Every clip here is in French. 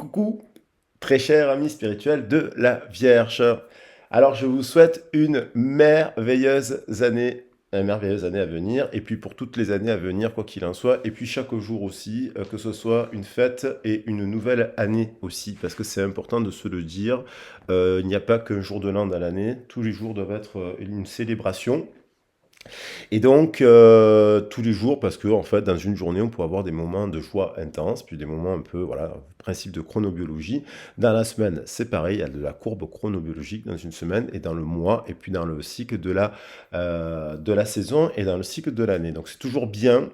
Coucou, très cher ami spirituel de la Vierge. Alors, je vous souhaite une merveilleuse année à venir, et puis pour toutes les années à venir, quoi qu'il en soit, et puis chaque jour aussi, que ce soit une fête et une nouvelle année aussi, parce que c'est important de se le dire. Il n'y a pas qu'un jour de l'an dans l'année, tous les jours doivent être une célébration. Et donc, tous les jours, parce que en fait, dans une journée, on peut avoir des moments de joie intense, puis des moments un peu, voilà, principe de chronobiologie. Dans la semaine, c'est pareil, il y a de la courbe chronobiologique dans une semaine, et dans le mois, et puis dans le cycle de la saison, et dans le cycle de l'année. Donc, c'est toujours bien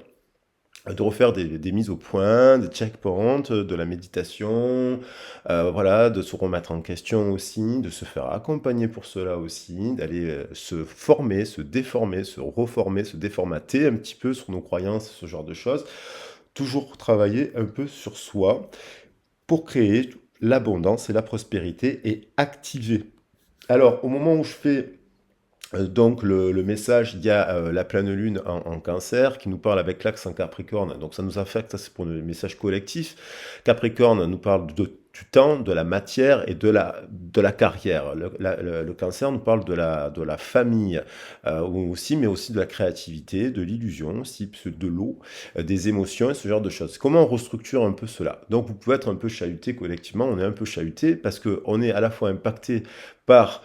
de refaire des mises au point, des checkpoints, de la méditation, voilà, de se remettre en question aussi, de se faire accompagner pour cela aussi, d'aller se former, se déformer, se reformer, se déformater un petit peu sur nos croyances, ce genre de choses. Toujours travailler un peu sur soi pour créer l'abondance et la prospérité et activer. Alors, au moment où je fais donc le message, il y a la pleine lune en cancer qui nous parle avec l'axe en Capricorne, donc ça nous affecte, ça c'est pour le message collectif. Capricorne nous parle du temps, de la matière et de la carrière. Le cancer nous parle de la famille aussi, mais aussi de la créativité, de l'illusion, aussi de l'eau, des émotions et ce genre de choses. Comment on restructure un peu cela? Donc vous pouvez être un peu chahuté collectivement, on est un peu chahuté parce qu'on est à la fois impacté par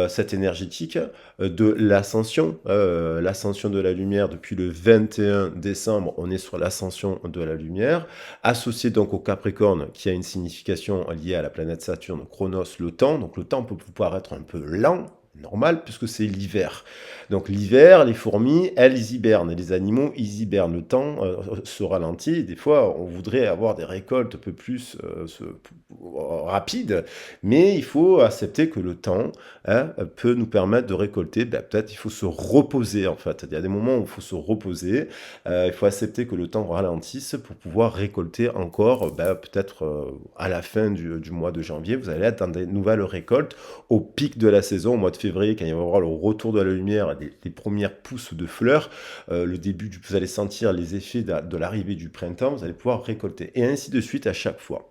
cette énergétique de l'ascension de la lumière depuis le 21 décembre, on est sur l'ascension de la lumière, associé donc au Capricorne qui a une signification liée à la planète Saturne, Chronos, le temps, donc le temps peut pouvoir être un peu lent, normal, puisque c'est l'hiver. Donc l'hiver, les fourmis, elles hibernent, et les animaux, ils hibernent. Le temps se ralentit, et des fois, on voudrait avoir des récoltes un peu plus rapides, mais il faut accepter que le temps peut nous permettre de récolter. Ben, peut-être il faut se reposer, en fait. Il y a des moments où il faut se reposer, il faut accepter que le temps ralentisse pour pouvoir récolter encore, ben, peut-être à la fin du mois de janvier, vous allez être dans des nouvelles récoltes au pic de la saison, au mois de février, quand il va y avoir le retour de la lumière, des premières pousses de fleurs, vous allez sentir les effets de l'arrivée du printemps, vous allez pouvoir récolter, et ainsi de suite à chaque fois.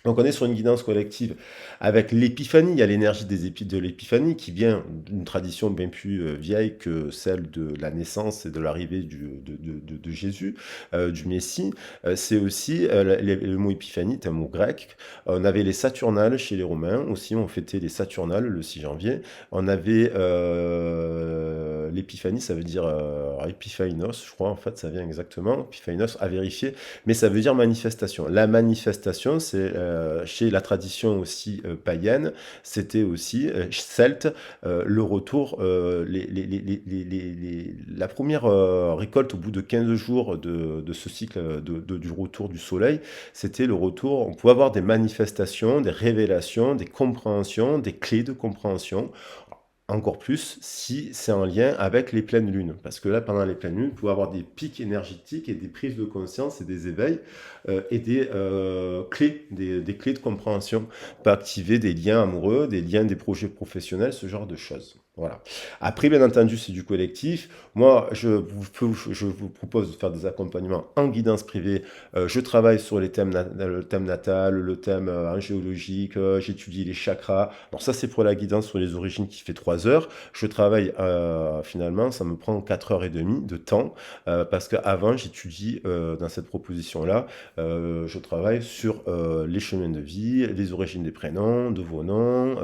Donc on est sur une guidance collective avec l'épiphanie, il y a l'énergie de l'épiphanie qui vient d'une tradition bien plus vieille que celle de la naissance et de l'arrivée de Jésus, du Messie. C'est aussi, le mot épiphanie est un mot grec. On avait les Saturnales chez les Romains, aussi on fêtait les Saturnales le 6 janvier. On avait l'épiphanie, ça veut dire épiphainos, je crois en fait, ça vient exactement, épiphainos à vérifier, mais ça veut dire manifestation. La manifestation, c'est chez la tradition aussi païenne, c'était aussi celte, le retour, la première récolte au bout de 15 jours de ce cycle du retour du soleil, c'était le retour, on pouvait avoir des manifestations, des révélations, des compréhensions, des clés de compréhension. Encore plus si c'est en lien avec les pleines lunes. Parce que là, pendant les pleines lunes, vous pouvez avoir des pics énergétiques et des prises de conscience et des éveils et des clés, des clés de compréhension. Pas activer des liens amoureux, des liens des projets professionnels, ce genre de choses. Voilà. Après, bien entendu, c'est du collectif. Moi, je vous propose de faire des accompagnements en guidance privée. Je travaille sur les thèmes, le thème natal, le thème géologique, j'étudie les chakras. Alors ça, c'est pour la guidance sur les origines qui fait 3 heures. Je travaille, finalement, ça me prend 4 heures et demie de temps, parce qu'avant, j'étudie, dans cette proposition-là, je travaille sur les chemins de vie, les origines des prénoms, de vos noms,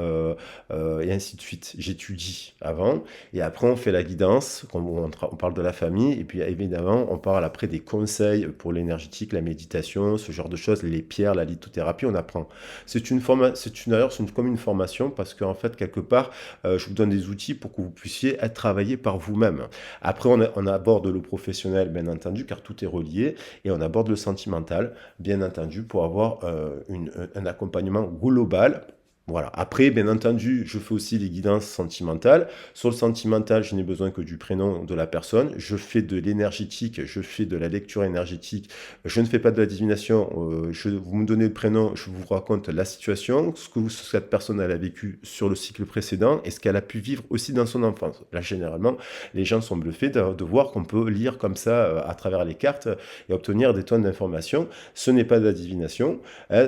et ainsi de suite. J'étudie avant, et après on fait la guidance, on parle de la famille, et puis évidemment on parle après des conseils pour l'énergétique, la méditation, ce genre de choses, les pierres, la lithothérapie, on apprend. D'ailleurs, c'est comme une formation, parce qu'en fait, quelque part, je vous donne des outils pour que vous puissiez être travaillé par vous-même. Après, on aborde le professionnel, bien entendu, car tout est relié, et on aborde le sentimental, bien entendu, pour avoir un accompagnement global Voilà. Après, bien entendu, je fais aussi les guidances sentimentales. Sur le sentimental, je n'ai besoin que du prénom de la personne. Je fais de l'énergétique, je fais de la lecture énergétique. Je ne fais pas de la divination. Vous me donnez le prénom, je vous raconte la situation, cette personne elle a vécu sur le cycle précédent et ce qu'elle a pu vivre aussi dans son enfance. Là, généralement, les gens sont bluffés de voir qu'on peut lire comme ça à travers les cartes et obtenir des tonnes d'informations. Ce n'est pas de la divination.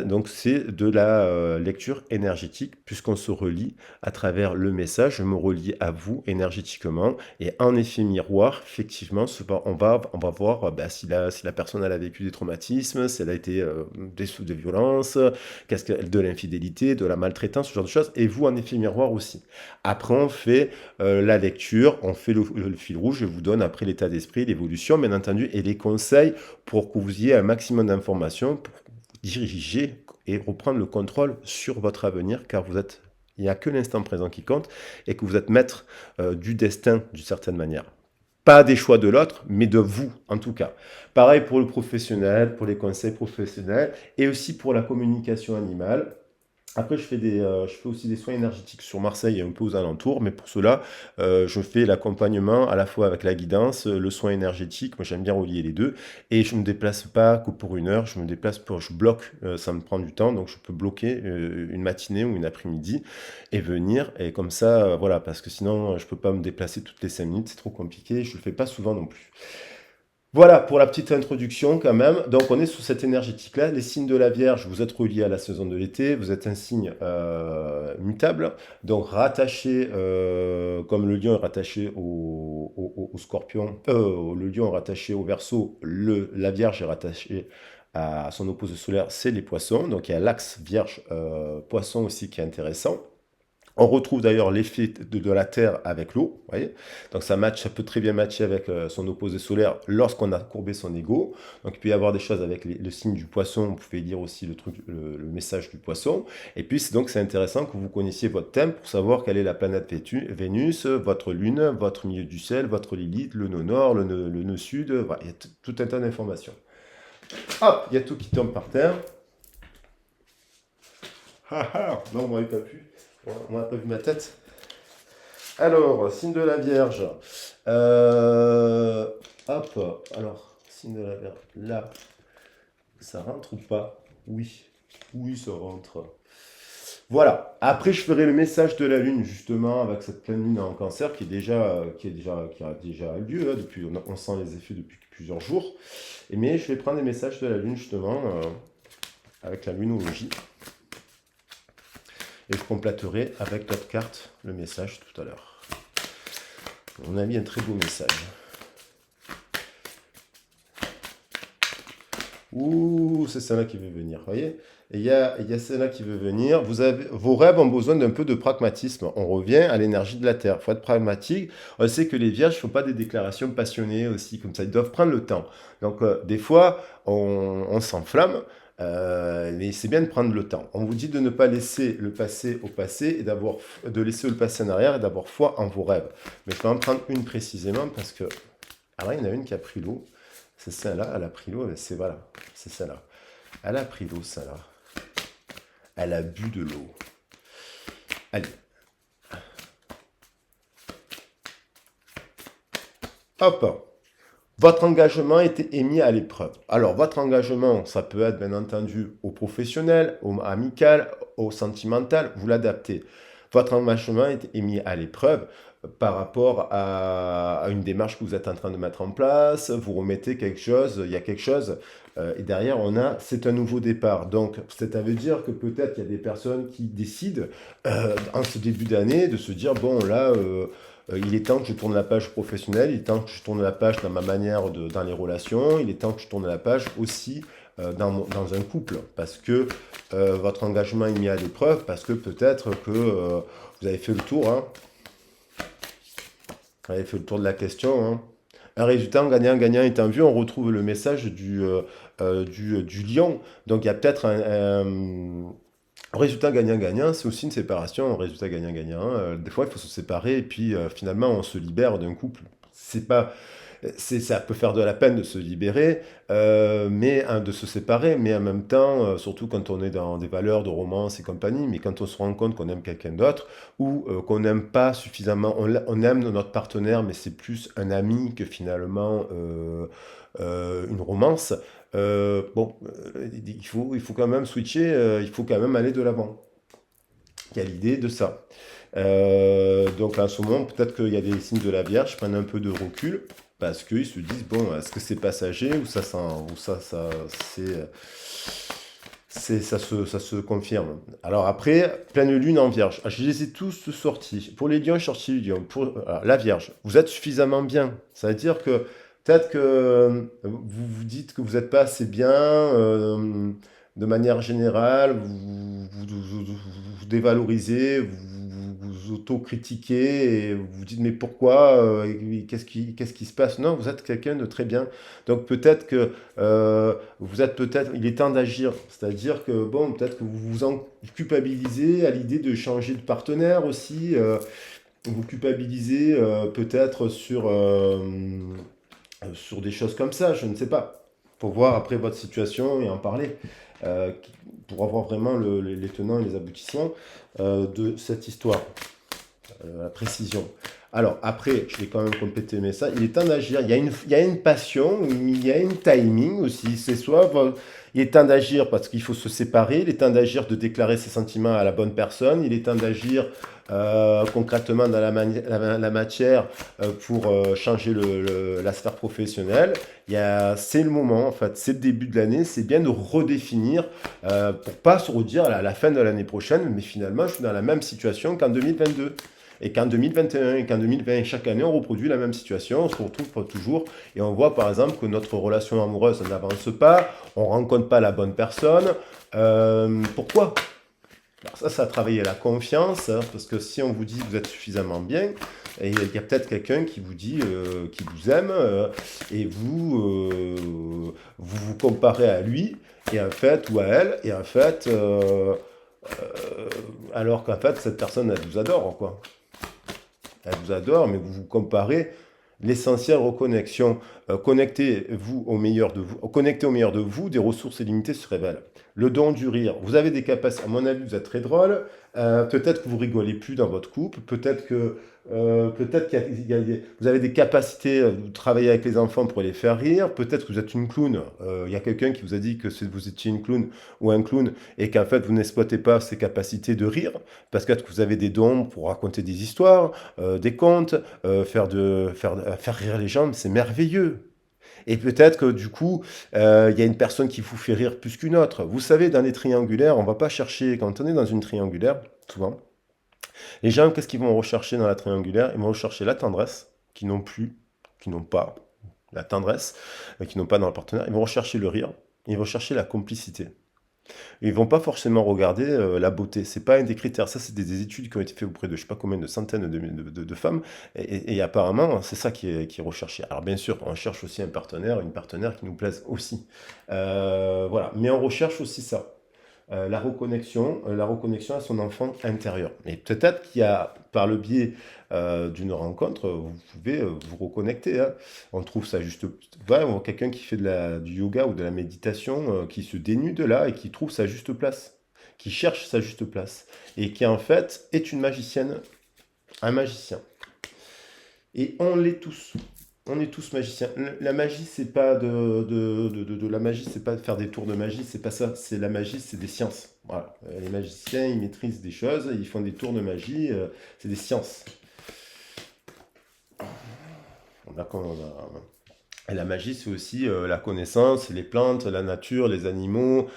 Donc c'est de la lecture énergétique, puisqu'on se relie à travers le message, je me relie à vous énergétiquement, et en effet miroir, effectivement, on va voir si la personne elle a vécu des traumatismes, si elle a été sous des violences, de l'infidélité, de la maltraitance, ce genre de choses, et vous en effet miroir aussi. Après on fait la lecture, on fait le fil rouge, je vous donne après l'état d'esprit, l'évolution bien entendu, et les conseils pour que vous ayez un maximum d'informations, pour diriger et reprendre le contrôle sur votre avenir, car il n'y a que l'instant présent qui compte et que vous êtes maître du destin d'une certaine manière. Pas des choix de l'autre, mais de vous en tout cas. Pareil pour le professionnel, pour les conseils professionnels et aussi pour la communication animale. Après, je fais aussi des soins énergétiques sur Marseille et un peu aux alentours, mais pour cela, je fais l'accompagnement à la fois avec la guidance, le soin énergétique. Moi, j'aime bien relier les deux. Et je ne me déplace pas que pour 1 heure, je bloque, ça me prend du temps, donc je peux bloquer une matinée ou une après-midi et venir. Et comme ça, voilà, parce que sinon, je ne peux pas me déplacer toutes les 5 minutes, c'est trop compliqué. Je ne le fais pas souvent non plus. Voilà pour la petite introduction quand même. Donc on est sous cette énergétique-là. Les signes de la Vierge, vous êtes reliés à la saison de l'été, vous êtes un signe mutable, donc rattaché, comme le lion est rattaché au Scorpion, le lion est rattaché au Verseau, la Vierge est rattachée à son opposé solaire, c'est les Poissons. Donc il y a l'axe Vierge-Poisson aussi qui est intéressant. On retrouve d'ailleurs l'effet de la Terre avec l'eau, vous voyez. Donc ça peut très bien matcher avec son opposé solaire lorsqu'on a courbé son ego. Donc il peut y avoir des choses avec le signe du poisson, vous pouvez lire aussi le message du poisson. Et puis c'est intéressant que vous connaissiez votre thème pour savoir quelle est la planète Vénus, votre lune, votre milieu du ciel, votre Lilith, le nœud nord, le nœud sud, voilà, il y a tout un tas d'informations. Hop, il y a tout qui tombe par terre. Ah ah, non, on n'aurait pas pu. On n'a pas vu ma tête. Alors, signe de la Vierge. Hop, alors, signe de la Vierge. Là, ça rentre ou pas? Oui. Oui, ça rentre. Voilà. Après, je ferai le message de la Lune, justement, avec cette pleine Lune en Cancer qui a déjà eu lieu. Depuis, on sent les effets depuis plusieurs jours. Mais je vais prendre les messages de la Lune, justement, avec la lunologie. Et je compléterai avec d'autres cartes le message tout à l'heure. On a mis un très beau message. Ouh, c'est celle-là qui veut venir, vous voyez. Et il y a celle-là qui veut venir. Vos rêves ont besoin d'un peu de pragmatisme. On revient à l'énergie de la Terre. Il faut être pragmatique. On sait que les vierges ne font pas des déclarations passionnées aussi, comme ça. Ils doivent prendre le temps. Donc, des fois, on s'enflamme. Mais c'est bien de prendre le temps. On vous dit de ne pas laisser le passé au passé et de laisser le passé en arrière et d'avoir foi en vos rêves. Mais je vais en prendre une précisément parce que alors il y en a une qui a pris l'eau. C'est celle-là, elle a pris l'eau. Voilà, c'est celle-là. Elle a pris l'eau, celle-là. Elle a bu de l'eau. Allez. Hop. Votre engagement est mis à l'épreuve. Alors, votre engagement, ça peut être bien entendu au professionnel, au amical, au sentimental, vous l'adaptez. Votre engagement est mis à l'épreuve par rapport à une démarche que vous êtes en train de mettre en place, vous remettez quelque chose, il y a quelque chose, et derrière c'est un nouveau départ. Donc, ça veut dire que peut-être il y a des personnes qui décident en ce début d'année de se dire, bon là, il est temps que je tourne la page professionnelle, il est temps que je tourne la page dans ma manière dans les relations, il est temps que je tourne la page aussi dans un couple, parce que votre engagement est mis à l'épreuve, parce que peut-être que vous avez fait le tour, hein. Vous avez fait le tour de la question, hein. Un résultat en gagnant-gagnant est en vue, on retrouve le message du lion. Donc il y a peut-être un résultat gagnant-gagnant, c'est aussi une séparation, un résultat gagnant-gagnant. Des fois, il faut se séparer et puis finalement, on se libère d'un couple. C'est pas, Ça peut faire de la peine de se libérer, mais hein, de se séparer, mais en même temps, surtout quand on est dans des valeurs de romance et compagnie, mais quand on se rend compte qu'on aime quelqu'un d'autre, ou qu'on n'aime pas suffisamment, on aime notre partenaire, mais c'est plus un ami que finalement une romance, bon, il faut quand même switcher, il faut quand même aller de l'avant. Il y a l'idée de ça. Donc en ce moment, peut-être qu'il y a des signes de la Vierge, prennent un peu de recul, parce qu'ils se disent, bon, est-ce que c'est passager, ou ça se confirme. Alors après, pleine lune en Vierge. Ah, je les ai tous sortis. Pour les lions, je suis sorti lion. Pour alors, la Vierge, vous êtes suffisamment bien. Ça veut dire que peut-être que vous vous dites que vous n'êtes pas assez bien de manière générale, vous dévalorisez, vous autocritiquez et vous vous dites mais pourquoi, qu'est-ce qui se passe? Non, vous êtes quelqu'un de très bien. Donc peut-être que il est temps d'agir. C'est-à-dire que, bon, peut-être que vous vous en culpabilisez à l'idée de changer de partenaire aussi. Vous culpabilisez peut-être sur des choses comme ça, je ne sais pas. Pour voir après votre situation et en parler. euh, pour avoir vraiment les tenants et les aboutissants de cette histoire. La précision. Alors, après, je vais quand même compléter mais ça. Il est temps d'agir. Il y a une passion, il y a une timing aussi. C'est soit il est temps d'agir parce qu'il faut se séparer. Il est temps d'agir, de déclarer ses sentiments à la bonne personne. Il est temps d'agir concrètement dans la matière pour changer la sphère professionnelle. C'est le moment, en fait, c'est le début de l'année. C'est bien de redéfinir pour pas se redire à la fin de l'année prochaine, mais finalement, je suis dans la même situation qu'en 2022 et qu'en 2021 et qu'en 2020, chaque année, on reproduit la même situation, on se retrouve toujours et on voit par exemple que notre relation amoureuse n'avance pas, on ne rencontre pas la bonne personne. Pourquoi? Alors ça a travaillé la confiance, hein, parce que si on vous dit que vous êtes suffisamment bien, et il y a peut-être quelqu'un qui vous dit qu'il vous aime, et vous vous comparez à lui, et en fait, ou à elle, et en fait, alors qu'en fait, cette personne, elle vous adore, quoi. Elle vous adore, mais vous vous comparez. L'essentiel reconnexion. Connectez-vous au meilleur de vous. Connectez au meilleur de vous, des ressources illimitées se révèlent. Le don du rire. Vous avez des capacités, à mon avis, vous êtes très drôle. Peut-être que vous rigolez plus dans votre couple. Peut-être vous avez des capacités de travailler avec les enfants pour les faire rire. Peut-être que vous êtes une clown. Il y a quelqu'un qui vous a dit que vous étiez une clown ou un clown et qu'en fait vous n'exploitez pas ces capacités de rire parce que vous avez des dons pour raconter des histoires, des contes, faire rire les gens. C'est merveilleux. Et peut-être que du coup, il y a une personne qui vous fait rire plus qu'une autre. Vous savez, dans les triangulaires, on ne va pas chercher, quand on est dans une triangulaire, souvent, les gens, qu'est-ce qu'ils vont rechercher dans la triangulaire? Ils vont rechercher la tendresse, qui n'ont pas la tendresse, qui n'ont pas dans le partenaire. Ils vont rechercher le rire, ils vont chercher la complicité. Ils vont pas forcément regarder la beauté. C'est pas un des critères. Ça, c'est des études qui ont été faites auprès de je sais pas combien de centaines de femmes. Et apparemment, c'est ça qui est recherché. Alors bien sûr, on cherche aussi un partenaire, une partenaire qui nous plaise aussi. Voilà. Mais on recherche aussi ça. La reconnexion à son enfant intérieur. Et peut-être qu'il y a, par le biais d'une rencontre, vous pouvez vous reconnecter. Hein. On trouve ça juste. Voilà, on voit quelqu'un qui fait du yoga ou de la méditation, qui se dénude là et qui trouve sa juste place, qui cherche sa juste place, et qui en fait est une magicienne, un magicien. Et on l'est tous. On est tous magiciens. La magie, c'est pas de la magie, c'est pas de faire des tours de magie, c'est pas ça. C'est la magie, c'est des sciences. Voilà. Les magiciens, ils maîtrisent des choses, ils font des tours de magie, c'est des sciences. Et la magie, c'est aussi la connaissance, les plantes, la nature, les animaux,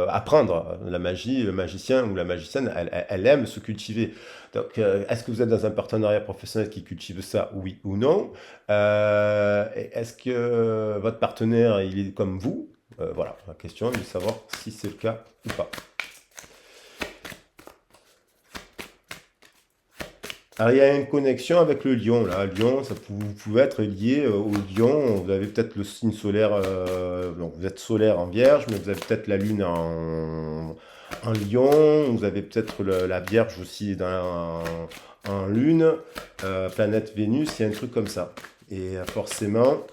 apprendre. La magie, le magicien ou la magicienne, elle aime se cultiver. Donc, est-ce que vous êtes dans un partenariat professionnel qui cultive ça, oui ou non? Est-ce que votre partenaire, il est comme vous? Voilà, la question est de savoir si c'est le cas ou pas. Alors, il y a une connexion avec le lion, là. Lion, vous pouvez être lié au lion. Vous avez peut-être le signe solaire, donc vous êtes solaire en vierge, mais vous avez peut-être la lune en lion. Vous avez peut-être la vierge aussi en lune, planète Vénus, il y a un truc comme ça. Et forcément,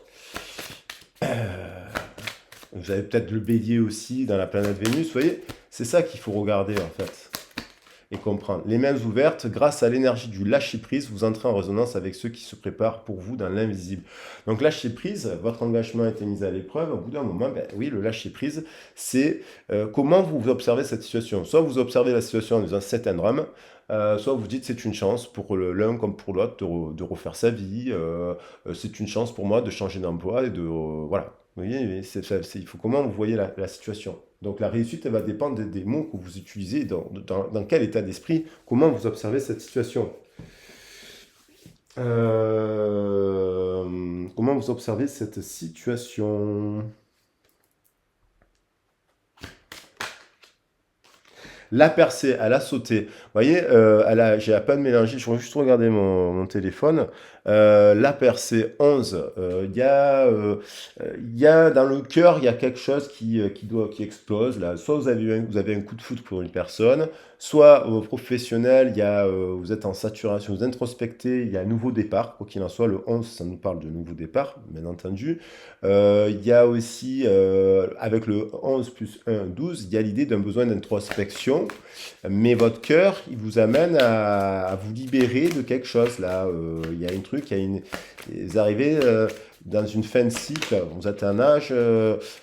vous avez peut-être le bélier aussi dans la planète Vénus, vous voyez, c'est ça qu'il faut regarder en fait et comprendre. Les mains ouvertes, grâce à l'énergie du lâcher-prise, vous entrez en résonance avec ceux qui se préparent pour vous dans l'invisible. Donc lâcher-prise, votre engagement a été mis à l'épreuve, au bout d'un moment, ben, oui, le lâcher-prise, c'est comment vous observez cette situation. Soit vous observez la situation en disant c'est un drame, soit vous dites c'est une chance pour l'un comme pour l'autre de refaire sa vie, c'est une chance pour moi de changer d'emploi et de... voilà. Vous voyez, il faut comment vous voyez la situation. Donc la réussite, elle va dépendre des mots que vous utilisez, dans quel état d'esprit, comment vous observez cette situation. Comment vous observez cette situation? La percée, elle a sauté. Vous voyez, j'ai à peine mélangé, je vais juste regarder mon téléphone. La percée 11, il y a dans le cœur, il y a quelque chose qui explose. Là. Soit vous avez un coup de foudre pour une personne, soit au professionnel, vous êtes en saturation, vous introspectez, il y a un nouveau départ. Quoi qu'il en soit, le 11, ça nous parle de nouveau départ, bien entendu. Il y a aussi, avec le 11 plus 1, 12, il y a l'idée d'un besoin d'introspection, mais votre cœur, il vous amène à vous libérer de quelque chose. Là, il y a un truc, vous arrivez dans une fin de cycle, vous êtes à un âge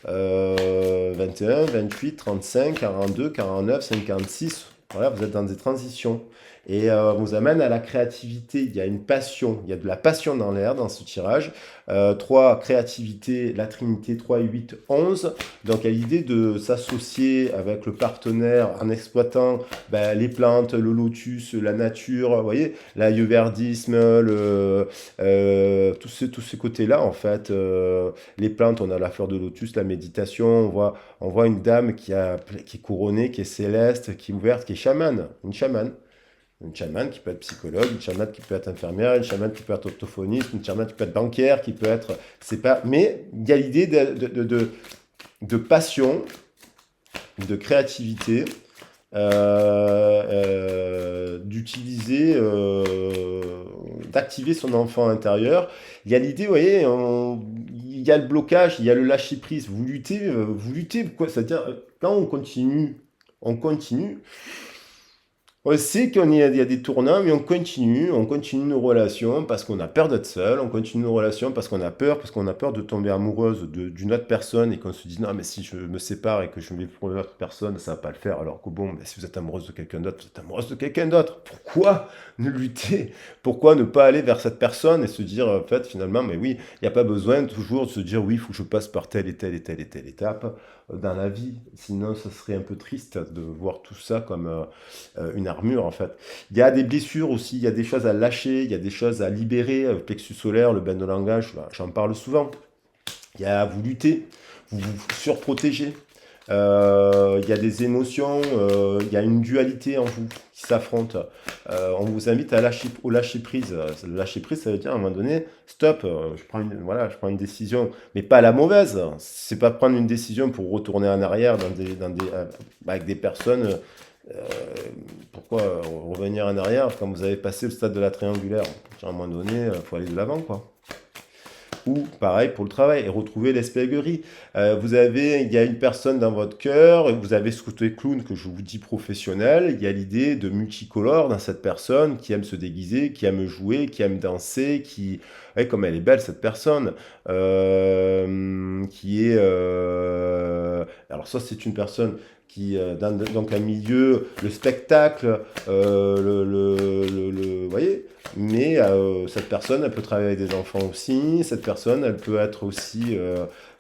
21, 28, 35, 42, 49, 56. Voilà, vous êtes dans des transitions. Et on vous amène à la créativité. Il y a une passion, il y a de la passion dans l'air dans ce tirage. 3, créativité, la Trinité, 3 et 8, 11. Donc il y a l'idée de s'associer avec le partenaire en exploitant les plantes, le lotus, la nature, vous voyez, l'ayurvédisme, tous ces côtés-là, en fait. Les plantes, on a la fleur de lotus, la méditation, on voit une dame qui est couronnée, qui est céleste, qui est ouverte, qui est chamane, une chamane. Une chamane qui peut être psychologue, une chamane qui peut être infirmière, une chamane qui peut être orthophoniste, une chamane qui peut être banquière, qui peut être... C'est pas... Mais il y a l'idée de passion, de créativité, d'utiliser, d'activer son enfant intérieur. Il y a l'idée, vous voyez, il y a le blocage, il y a le lâcher prise. Vous luttez, quoi, c'est-à-dire quand on continue. On sait il y a des tournants, mais on continue nos relations parce qu'on a peur d'être seul, on continue nos relations parce qu'on a peur de tomber amoureuse d'une autre personne et qu'on se dit non, mais si je me sépare et que je me mets pour une autre personne, ça va pas le faire. Alors que bon, si vous êtes amoureuse de quelqu'un d'autre, vous êtes amoureuse de quelqu'un d'autre. Pourquoi ne lutter? Pourquoi ne pas aller vers cette personne et se dire en fait finalement, mais oui, il n'y a pas besoin toujours de se dire oui, il faut que je passe par telle et telle et telle et telle étape dans la vie. Sinon, ça serait un peu triste de voir tout ça comme une armure en fait. Il y a des blessures aussi, il y a des choses à lâcher, il y a des choses à libérer. Le plexus solaire, le bain de langage, j'en parle souvent. Il y a vous lutter, vous surprotéger. Il y a des émotions, il y a une dualité en vous qui s'affronte. On vous invite au lâcher prise. Le lâcher prise, ça veut dire à un moment donné, stop, je prends une décision, mais pas la mauvaise. C'est pas prendre une décision pour retourner en arrière avec des personnes. Euh, Pourquoi revenir en arrière quand vous avez passé le stade de la triangulaire? À un moment donné, il faut aller de l'avant, quoi. Ou pareil pour le travail et retrouver l'espièglerie. Il y a une personne dans votre cœur, vous avez ce côté clown que je vous dis professionnel, il y a l'idée de multicolore dans cette personne qui aime se déguiser, qui aime jouer, qui aime danser, comme elle est belle cette personne, alors ça c'est une personne qui, donc un milieu, le spectacle, vous voyez, mais cette personne, elle peut travailler avec des enfants aussi. Cette personne, elle peut être aussi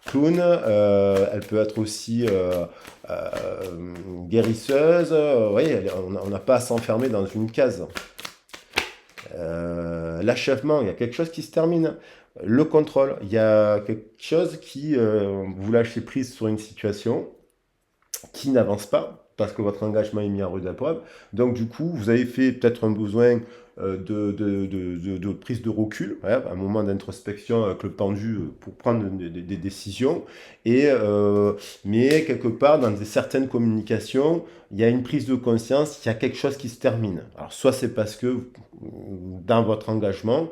clown. Elle peut être aussi euh, guérisseuse. Vous voyez, on n'a pas à s'enfermer dans une case. L'achèvement, il y a quelque chose qui se termine. Le contrôle, il y a quelque chose qui vous lâchez prise sur une situation qui n'avance pas parce que votre engagement est mis en rude épreuve. Donc du coup, vous avez fait peut-être un besoin de prise de recul, un moment d'introspection avec le pendu pour prendre des décisions. Mais quelque part, dans certaines communications, il y a une prise de conscience, il y a quelque chose qui se termine. Alors soit c'est parce que dans votre engagement,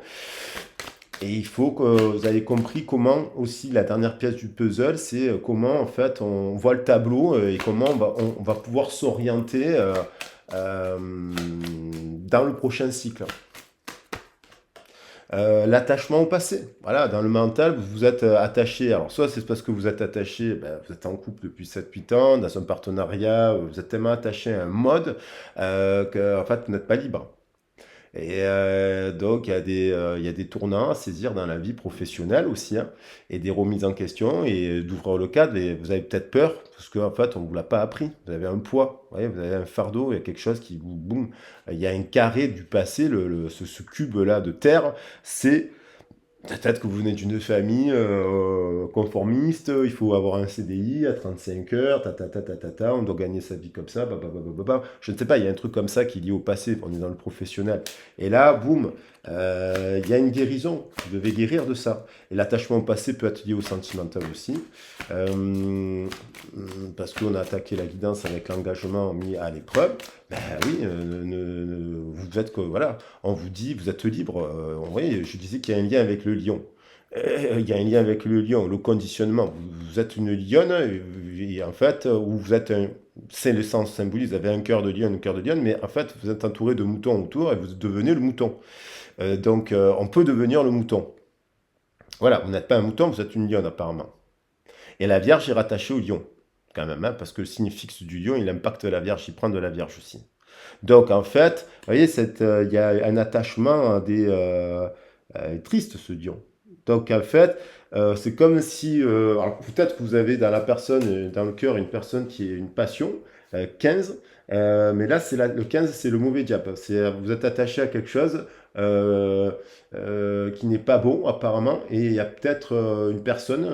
Et il faut que vous ayez compris comment aussi la dernière pièce du puzzle, c'est comment en fait on voit le tableau et comment on va pouvoir s'orienter euh, dans le prochain cycle. L'attachement au passé. Voilà, dans le mental, vous vous êtes attaché. Alors, soit c'est parce que vous êtes attaché, ben, vous êtes en couple depuis 7 8 ans, dans un partenariat, vous êtes tellement attaché à un mode que, en fait, vous n'êtes pas libre. Et donc, il y a des tournants à saisir dans la vie professionnelle aussi, hein, et des remises en question, et d'ouvrir le cadre. Et vous avez peut-être peur, parce qu'en fait, on ne vous l'a pas appris. Vous avez un poids, vous voyez, vous avez un fardeau, il y a quelque chose qui vous... Boum, il y a un carré du passé, ce cube-là de terre, c'est peut-être que vous venez d'une famille conformiste, il faut avoir un CDI à 35 heures, on doit gagner sa vie comme ça, je ne sais pas, il y a un truc comme ça qui est lié au passé, on est dans le professionnel. Et là, boum, il y a une guérison, vous devez guérir de ça. Et l'attachement au passé peut être lié au sentimental aussi, euh, parce qu'on a attaqué la guidance avec l'engagement mis à l'épreuve. Ben oui, vous êtes que, voilà, on vous dit, vous êtes libre. Vous voyez, je disais qu'il y a un lien avec le lion. Il y a un lien avec le lion, le conditionnement. Vous êtes une lionne, et en fait, où vous êtes un. C'est le sens symbolique, vous avez un cœur de lion, un cœur de lionne, mais en fait, vous êtes entouré de moutons autour et vous devenez le mouton. Donc, on peut devenir le mouton. Voilà, vous n'êtes pas un mouton, vous êtes une lionne apparemment. Et la Vierge est rattachée au lion, quand même, hein, parce que le signe fixe du lion, il impacte la Vierge, il prend de la Vierge aussi. Donc en fait, vous voyez, il y a un attachement triste, ce Dion. Donc en fait, c'est comme si, alors peut-être que vous avez dans la personne, dans le cœur, une personne qui est une passion, 15, mais là, le 15, c'est le mauvais diable. Vous êtes attaché à quelque chose euh, qui n'est pas bon, apparemment, et il y a peut-être une personne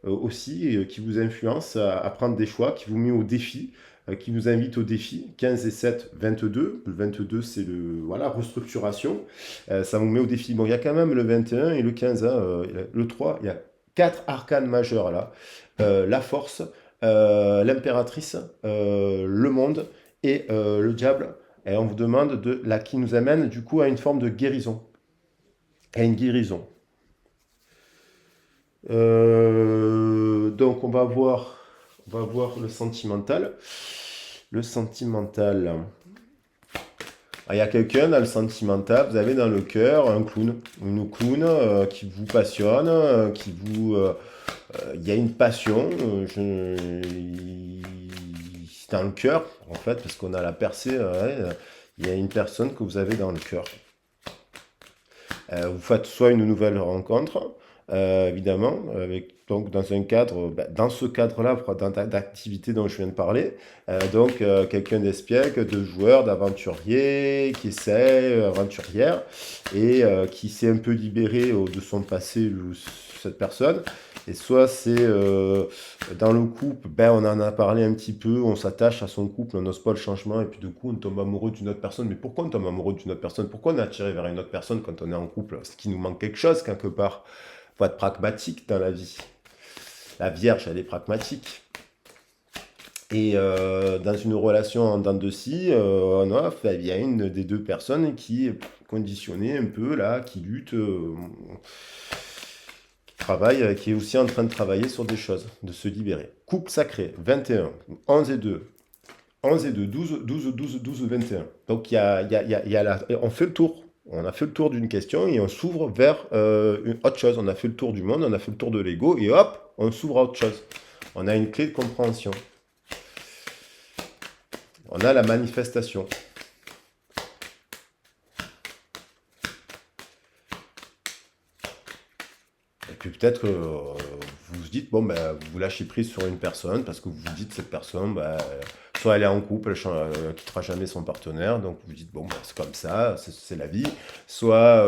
aussi qui vous influence à prendre des choix, qui vous met au défi, qui nous invite au défi 15 et 7, 22. Le 22, c'est voilà, restructuration. Ça vous met au défi. Bon, il y a quand même le 21 et le 15, hein, le 3. Il y a 4 arcanes majeurs là. La force, l'impératrice, le monde et le diable. Et on vous demande qui nous amène du coup à une forme de guérison. À une guérison. Donc on va voir le sentimental. Le sentimental. Ah, il y a quelqu'un dans le sentimental, vous avez dans le cœur un clown, une clown qui vous passionne, il y a une passion, c'est dans le cœur en fait, parce qu'on a la percée, ouais, il y a une personne que vous avez dans le cœur. Vous faites soit une nouvelle rencontre, évidemment, donc dans un cadre, dans ce cadre-là, d'activité dont je viens de parler, donc quelqu'un d'espiègle, de joueur, d'aventurier, qui essaie, aventurière, et qui s'est un peu libéré de son passé, cette personne. Et soit c'est dans le couple, on en a parlé un petit peu, on s'attache à son couple, on n'ose pas le changement, et puis du coup on tombe amoureux d'une autre personne. Mais pourquoi on tombe amoureux d'une autre personne? Pourquoi on est attiré vers une autre personne quand on est en couple? C'est qu'il nous manque quelque chose quelque part. Il faut être pragmatique dans la vie. La Vierge, elle est pragmatique. Et dans une relation en dents de scie, en off, il y a une des deux personnes qui est conditionnée un peu là, qui lutte, qui travaille, qui est aussi en train de travailler sur des choses, de se libérer. Couple sacré, 21, 11 et 2. 11 et 2, 12, 12, 12, 12, 21. Donc on fait le tour. On a fait le tour d'une question et on s'ouvre vers une autre chose. On a fait le tour du monde, on a fait le tour de l'ego et hop, on s'ouvre à autre chose. On a une clé de compréhension. On a la manifestation. Et puis peut-être que vous vous dites, bon, vous lâchez prise sur une personne parce que vous vous dites, cette personne, soit elle est en couple, elle ne quittera jamais son partenaire, donc vous dites, bon, c'est comme ça, c'est la vie. Soit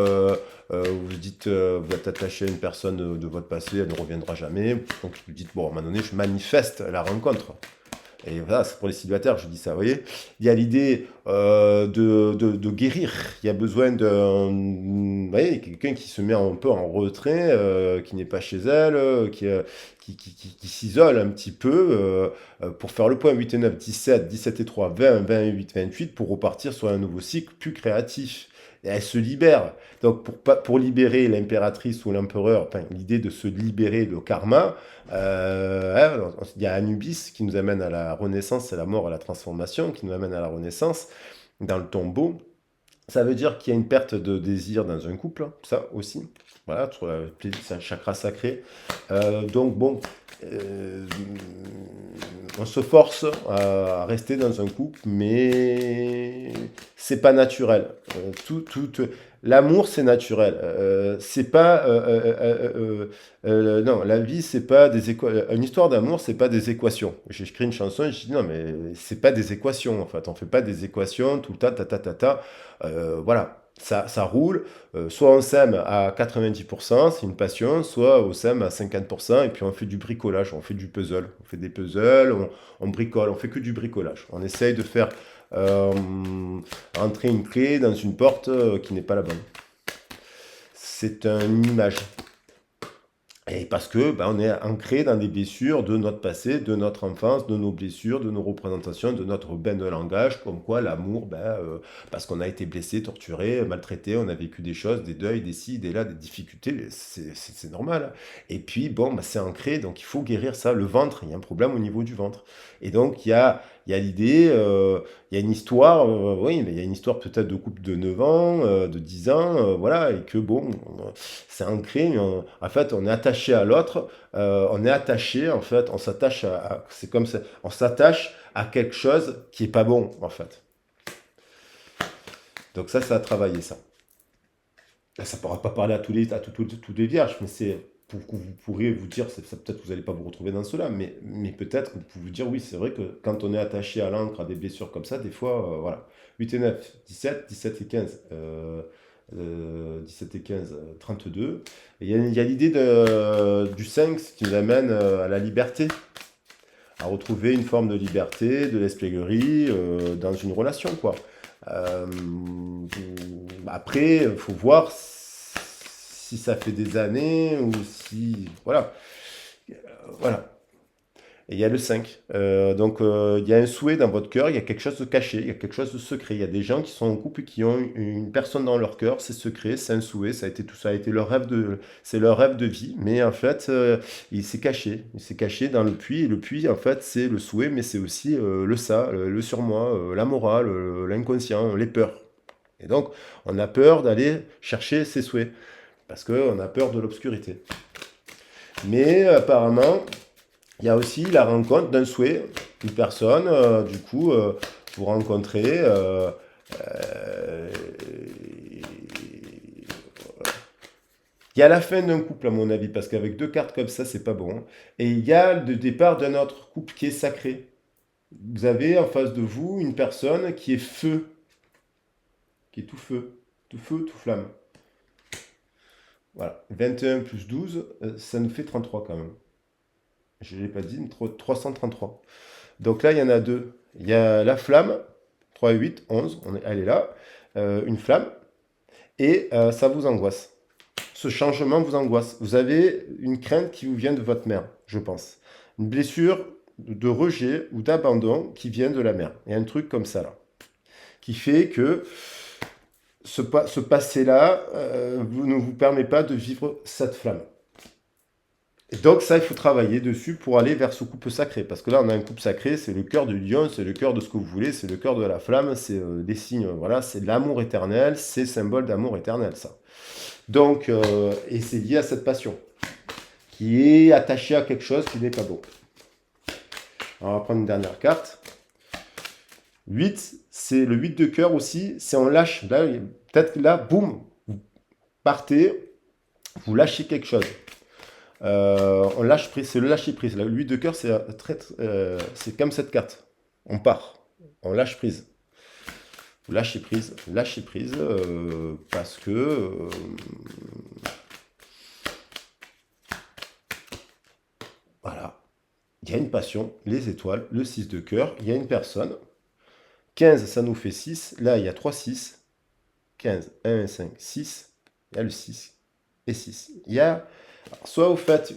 vous dites, vous êtes attaché à une personne de votre passé, elle ne reviendra jamais. Donc vous dites, bon, à un moment donné, je manifeste la rencontre. Et voilà, c'est pour les célibataires, je dis ça, vous voyez. Il y a l'idée de guérir. Il y a besoin de, vous voyez, quelqu'un qui se met un peu en retrait, qui n'est pas chez elle, qui s'isole un petit peu pour faire le point 8 et 9, 17, 17 et 3, 20, 28, 28, pour repartir sur un nouveau cycle plus créatif. Et elle se libère. Donc pour libérer l'impératrice ou l'empereur, enfin, l'idée de se libérer de karma, il y a Anubis qui nous amène à la renaissance, c'est la mort à la transformation, qui nous amène à la renaissance dans le tombeau. Ça veut dire qu'il y a une perte de désir dans un couple, hein, ça aussi. Voilà, c'est un chakra sacré. Donc bon, euh, on se force à rester dans un couple, mais c'est pas naturel. L'amour, c'est naturel. C'est pas, non, la vie, c'est pas une histoire d'amour, c'est pas des équations. J'ai écrit une chanson et je dis non, mais c'est pas des équations en fait. On fait pas des équations tout le temps, ta ta ta ta. Voilà. Ça roule, soit on s'aime à 90%, c'est une passion, soit on s'aime à 50%, et puis on fait du bricolage, on fait du puzzle, on fait des puzzles, on bricole, on fait que du bricolage. On essaye de faire euh, entrer une clé dans une porte qui n'est pas la bonne. C'est une image. Et parce que on est ancré dans des blessures de notre passé, de notre enfance, de nos blessures, de nos représentations, de notre bain de langage, comme quoi l'amour, parce qu'on a été blessé, torturé, maltraité, on a vécu des choses, des deuils, des ci, des là, des difficultés, c'est normal. Et puis, c'est ancré, donc il faut guérir ça. Le ventre, il y a un problème au niveau du ventre. Et donc, il y a l'idée, il y a une histoire, oui, mais il y a une histoire peut-être de couple de 9 ans, de 10 ans, voilà, et que c'est ancré, mais en fait, on est attaché à l'autre, on est attaché, en fait, on s'attache c'est comme ça, on s'attache à quelque chose qui est pas bon, en fait. Donc ça a travaillé, ça. Là, ça ne pourra pas parler à tous les vierges, mais c'est pour que vous pourrez vous dire, peut-être que vous n'allez pas vous retrouver dans cela, mais peut-être que vous pouvez vous dire, oui, c'est vrai que quand on est attaché à l'encre, à des blessures comme ça, des fois, voilà. 8 et 9, 17, 17 et 15, 17 et 15, 32. Et il y a l'idée du 5 qui nous amène à la liberté, à retrouver une forme de liberté, de l'espièglerie dans une relation, quoi. Euh, Après, il faut voir si ça fait des années ou si... Voilà. Voilà. Et il y a le 5. Donc, il y a un souhait dans votre cœur, il y a quelque chose de caché, il y a quelque chose de secret. Il y a des gens qui sont en couple et qui ont une personne dans leur cœur, c'est secret, c'est un souhait, ça a été leur rêve c'est leur rêve de vie. Mais en fait, il s'est caché dans le puits. Et le puits, en fait, c'est le souhait, mais c'est aussi le ça, le surmoi, la morale, l'inconscient, les peurs. Et donc, on a peur d'aller chercher ses souhaits parce qu'on a peur de l'obscurité. Mais apparemment, il y a aussi la rencontre d'un souhait, une personne, du coup, vous rencontrez. Euh, il y a la fin d'un couple, à mon avis, parce qu'avec deux cartes comme ça, c'est pas bon. Et il y a le départ d'un autre couple qui est sacré. Vous avez en face de vous une personne qui est feu, qui est tout feu, tout flamme. Voilà. 21 plus 12, ça nous fait 33 quand même. Je ne l'ai pas dit, mais 333. Donc là, il y en a deux. Il y a la flamme, 3 et 8, 11, elle est là, une flamme, et ça vous angoisse. Ce changement vous angoisse. Vous avez une crainte qui vous vient de votre mère, je pense. Une blessure de rejet ou d'abandon qui vient de la mère. Il y a un truc comme ça là, qui fait que ce passé-là ne vous permet pas de vivre cette flamme. Et donc ça, il faut travailler dessus pour aller vers ce couple sacré. Parce que là, on a un couple sacré, c'est le cœur du lion, c'est le cœur de ce que vous voulez, c'est le cœur de la flamme, c'est des signes, voilà, c'est l'amour éternel, c'est symbole d'amour éternel, ça. Donc, et c'est lié à cette passion, qui est attachée à quelque chose qui n'est pas beau. Alors, on va prendre une dernière carte. 8, c'est le 8 de cœur aussi, c'est on lâche. Là, peut-être que là, boum, vous partez, vous lâchez quelque chose. On lâche prise, c'est le lâcher prise. Le 8 de cœur, c'est comme cette carte. On part, on lâche prise. Vous lâchez prise, parce que voilà, il y a une passion, les étoiles, le 6 de cœur, il y a une personne. 15, ça nous fait 6. Là, il y a 3 6. 15, 1, 5, 6. Il y a le 6 et 6. Il y a soit vous faites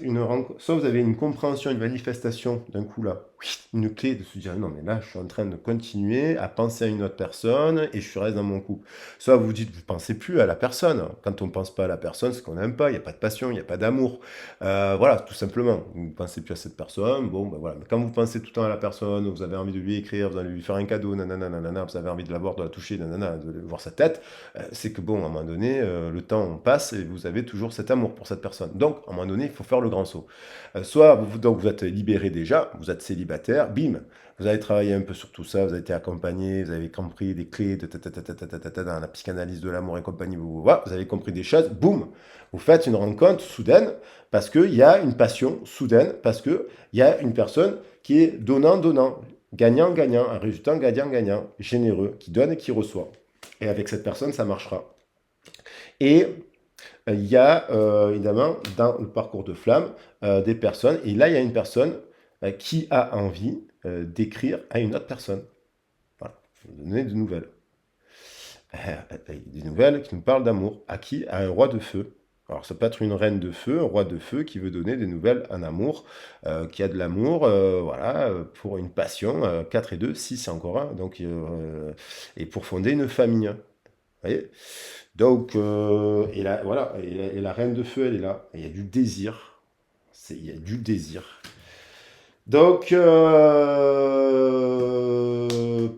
soit vous avez une compréhension, une manifestation d'un coup là, une clé de se dire non mais là je suis en train de continuer à penser à une autre personne et je reste dans mon couple. Soit vous dites vous pensez plus à la personne. Quand on pense pas à la personne, c'est qu'on n'aime pas, il n'y a pas de passion, il n'y a pas d'amour. Voilà, tout simplement. Vous ne pensez plus à cette personne, bon ben voilà. Mais quand vous pensez tout le temps à la personne, vous avez envie de lui écrire, vous allez lui faire un cadeau, nanana, nanana, vous avez envie de la voir, de la toucher, nanana, de voir sa tête, c'est que bon, à un moment donné, le temps passe et vous avez toujours cet amour pour cette personne. Donc, à un moment donné, il faut faire le grand saut. Soit donc vous êtes libéré déjà, vous êtes célibataire, bim, vous avez travaillé un peu sur tout ça, vous avez été accompagné, vous avez compris des clés de dans la psychanalyse de l'amour et compagnie, vous avez compris des choses, boum, vous faites une rencontre soudaine parce qu'il y a une passion soudaine, parce qu'il y a une personne qui est donnant-donnant, gagnant-gagnant, un résultat gagnant-gagnant, généreux, qui donne et qui reçoit. Et avec cette personne, ça marchera. Et il y a évidemment dans le parcours de flamme des personnes, et là il y a une personne qui a envie d'écrire à une autre personne. Voilà, je vais vous donner des nouvelles. Des nouvelles qui nous parlent d'amour. À qui? À un roi de feu. Alors ça peut être une reine de feu, un roi de feu qui veut donner des nouvelles, un amour, qui a de l'amour, voilà, pour une passion, 4 et 2, 6 c'est encore un, donc, et pour fonder une famille. Vous voyez? Donc, et là, voilà, et la reine de feu, elle est là. Et il y a du désir. Il y a du désir. Donc,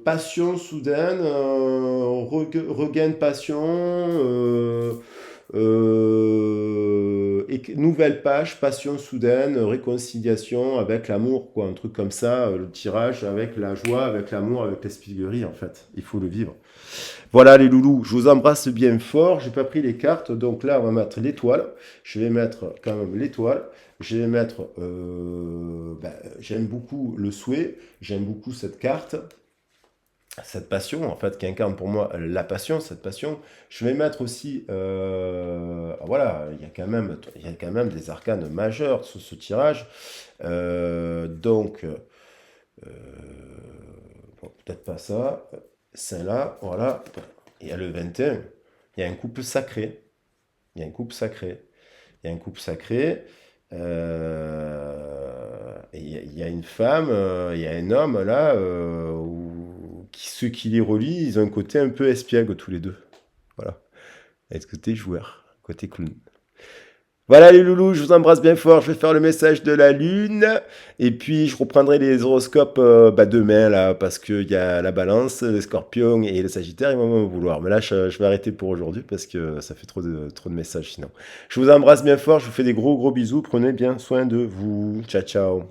passion soudaine, regain de passion, nouvelle page, passion soudaine, réconciliation avec l'amour, quoi, un truc comme ça, le tirage avec la joie, avec l'amour, avec l'espièglerie, en fait. Il faut le vivre. Voilà les loulous, je vous embrasse bien fort. J'ai pas pris les cartes, donc là on va mettre l'étoile. Je vais mettre quand même l'étoile. Je vais mettre, j'aime beaucoup le souhait, j'aime beaucoup cette carte, cette passion en fait qui incarne pour moi la passion, cette passion. Je vais mettre aussi, voilà, il y a quand même des arcanes majeurs sur ce tirage. Donc, bon, peut-être pas ça. Celle-là, voilà. Il y a le 21. Il y a un couple sacré. Il y a un couple sacré. Il y a un couple sacré. Et il y a une femme, il y a un homme là, ceux qui les relient, ils ont un côté un peu espiègle tous les deux. Voilà. Et ce côté joueur, côté clown. Voilà les loulous, je vous embrasse bien fort. Je vais faire le message de la lune. Et puis je reprendrai les horoscopes demain là, parce qu'il y a la balance, les scorpions et le sagittaire, ils vont me vouloir. Mais là, je vais arrêter pour aujourd'hui parce que ça fait trop de messages sinon. Je vous embrasse bien fort, je vous fais des gros bisous. Prenez bien soin de vous. Ciao, ciao.